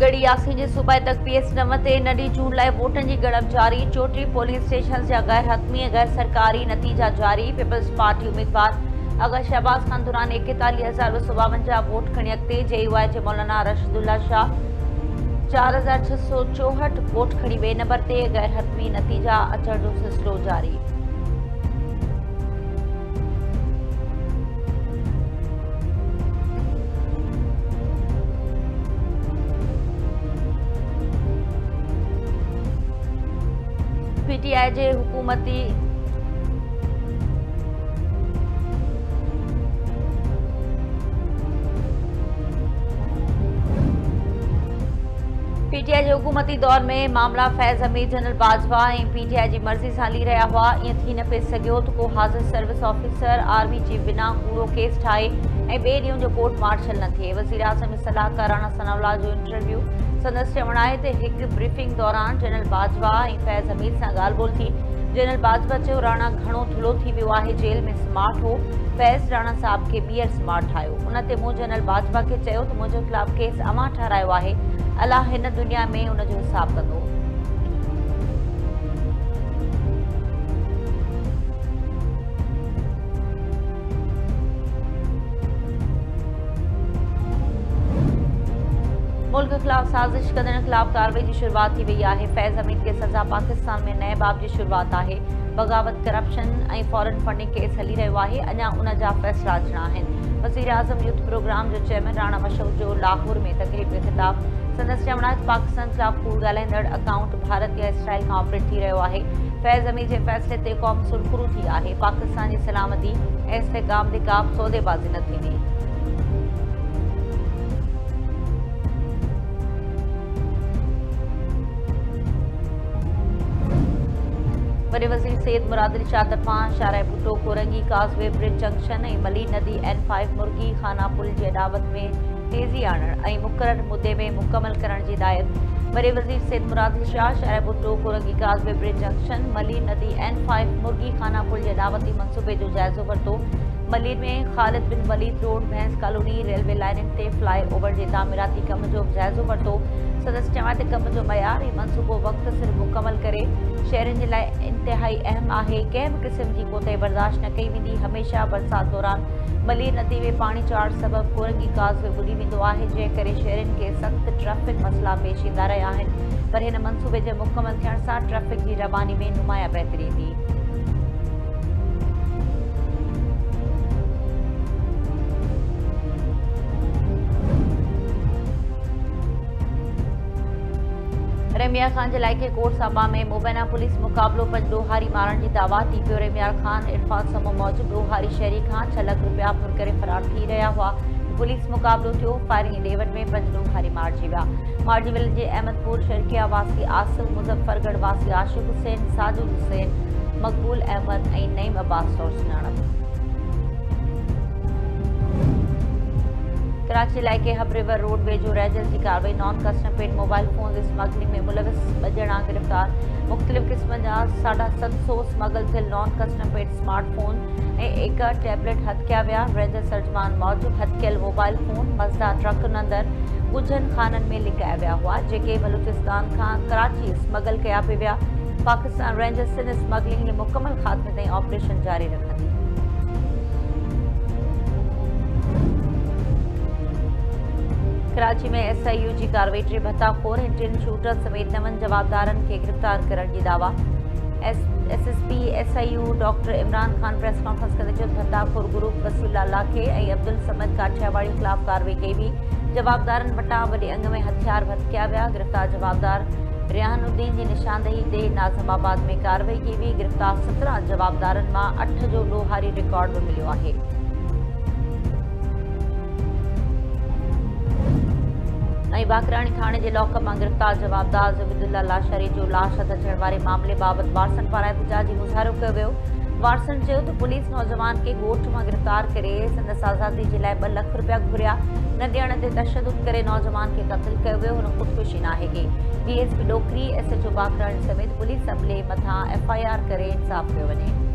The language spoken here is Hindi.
गढ़ी यासीन जे सूबाई तक PS 9 ते नंढी चूंड लाइ वोटनि जी ॻणप जारी। चोटी पोलिंग स्टेशन जा गैर हतमी ऐं गैर सरकारी नतीजा जारी। पीपल्स पार्टी उम्मीदवार अगर शहबाज खान दुरानी 41,252 वोट खणी अॻिते। JUI जे मौलाना रशीदुल्ला शाह 4,664 वोट खणी ॿिए नंबर ते। गैर हतमी नतीजा अचण जो सिलसिलो जारी। PTI जे हुकूमती दौर में मामला फैज़ हमीद जनरल बाजवा ऐं PTI जी मर्ज़ी सां हली रहिया हुआ। ईअं थी न पिए सघियो त को हाज़िर सर्विस ऑफिसर आर्मी चीफ बिना कूड़ो केस ठाहे ऐं ॿिए ॾींहं जो कोर्ट मार्शल न थिए। वज़ीर आज़म जे सलाहकार राणा सनाउल्लाह जो इंटरव्यू संदसि चवण आहे त हिकु ब्रीफिंग दौरान जनरल बाजवा ऐं फैज़ हमीद सां ॻाल्हि ॿोल थी। जनरल बाजवा चयो राणा घणो थुलो थी वियो आहे, जेल में स्मार्ट हो। फैज़ राणा साहब खे ॿीहर स्मार्ट ठाहियो। उन ते मूं जनरल बाजवा खे चयो त मुंहिंजे ख़िलाफ़ केस अव्हां ठारायो आहे, अलाह हिन दुनिया में उन जो हिसाब कंदो। मुल्क खिलाफ साज़िश कंदड़ खिलाफ कार्रवाई की शुरुआत थी वही है। फैज़ हमीद के सज़ा पाकिस्तान में नए बाब की शुरुआत है। बग़ावत, करप्शन और फॉरेन फंडिंग केस हली रो है। अञा उन जा फैसला अचना है। वज़ीर आज़म यूथ प्रोग्राम जो चेयरमैन राणा मशहूर जो लाहौर में तकरीब में खिताब। संदसि चवण आहे पाकिस्तान खिलाफ कूड़ ॻाल्हाईंदड़ अकाउंट भारत या इसराइल का ऑपरेट थी रो है। फैज़ हमीद के फैसले ते क़ौम सुरखुरू थी है। पाकिस्तान की सलामती ऐं इस्तेहकाम ते का सौदेबाज़ी न थींदी। वॾे वज़ीर सैयद मुराद अली शाह तरफ़ां शाहराह भुट्टो कोरंगी काज़वे ब्रिज जंक्शन ऐं मली नदी N5 मुर्गी खाना पुल जी अॾावत में तेज़ी आणण ऐं मुक़रर मुदे में मुकमल करण जी हिदायत। वॾे वज़ीर सैयद मुराद अली शाह शाहराह भुट्टो कोरंगी काज़वे ब्रिज जंक्शन मली नदी N5 मुर्गी खाना पुल जे अॾावती मनसूबे जो जाइज़ो वरितो। मली में ख़ालिद बिन वलीद रोड भैंस कॉलोनी रेलवे लाइननि ते फ्लाई ओवर जे तामीराती कम जो जाइज़ो वरितो। सदस्य चवां त कम जो मयार ऐं मनसूबो वक़्त सिर मुकमल करे शहरनि जे लाइ इंतिहाई अहम आहे। कंहिं बि क़िस्म जी कोताही बर्दाश्त न कई वेंदी। हमेशह बरसात दौरान मली नदी में पाणी चढ़ण सबबि कोरंगी काज़वे ॿुॾी वेंदो आहे, जंहिं करे शहरनि खे सख़्त ट्रैफ़िक मसइला पेश ईंदा रहिया आहिनि। पर हिन मनसूबे जे मुकमल थियण सां ट्रैफ़िक जी रवानी में नुमाया बहितरी ईंदी। रेमिया खान जे लाइक़े कोट साबा में मुबैना पुलिस मुक़ाबलो 5 ॾोहारी मारण जी दावा। TPO रेमिया खान इरफान समो मौजूद ॾोहारी शहरी खां 6 लाख रुपया फुर करे फरार थी रहिया हुआ। पुलिस मुक़ाबलो थियो। फायरिंग डेवट में 5 ॾोहारी मारिजी विया। मार्जी विलेज जे अहमदपुर शर्किया वासी आसिफ, मुज़फ़रगढ़ वासी आशिक़ हुसैन, साजिद हुसैन, मक़बूल अहमद ऐं नईम अब्बास तौर सुञाणप। कराची इलाइक़े हब रिवर रोड वेझो रहिजल जी कार्रवाई। Non custom paid mobile phone smuggling में मुलविस 2 ॼणा गिरफ़्तार। मुख़्तलिफ़ क़िस्म जा 750 स्मगल थियल नॉन कस्टम पेड स्मार्टफोन ऐं 1 टैबलेट हथ कया विया। रहिजल सर्जमान मौजूद हथ कयल मोबाइल फोन मज़दा ट्रकनि अंदरि ॻुझनि खाननि में लिकाया विया हुआ, जेके बलूचिस्तान खां कराची स्मगल कया पिया विया। पाकिस्तान रेंजर्स सिंध स्मगलिंग जे मुकमल ख़ात्मे ताईं ऑपरेशन जारी रखंदी। कराची में SIU जी कार्रवाई 3 भत्ताखोर ऐं 3 शूटर समेत 9 जवाबदारनि खे गिरफ़्तार करण जी दावा। SSP SIU doctor Imran Khan press conference कंदे चयो भत्ताखोर ग्रुप वसीला लाखे ऐं अब्दुल समद काठियावाड़ी ख़िलाफ़ कार्रवाई कई हुई। जवाबदारनि वटां वॾे अंग में हथियार हथ कया विया। गिरफ़्तार जवाबदार रिहानुद्दीन जी निशानदेही ते नाज़िमाबाद में कार्रवाई कई हुई। गिरफ़्तार 17 जवाबदारनि मां 8 जो ॾोहारी रिकॉर्ड बि मिलियो आहे। बाकराणी थाणे जे लॉकअप मां गिरफ़्तार जवाबदार ज़बीदुल्ला लाशरी जो लाश हथ अचण वारे मामले बाबति वारसनि पारां एहतजाजी मुज़ाहिरो कयो वियो। वारसनि चयो त पुलिस नौजवान खे ॻोठ मां गिरफ़्तार करे संदसि आज़ादी जे लाइ 2 लाख रुपया घुरिया। न ॾियण ते तशदुद करे नौजवान खे क़त्ल कयो वियो। हुन ख़ुदकुशी नाहे कई। DSP ॾोकरी SHO बाकराणी समेत पुलिस अमले मथां FIR करे इंसाफ़ कयो वञे।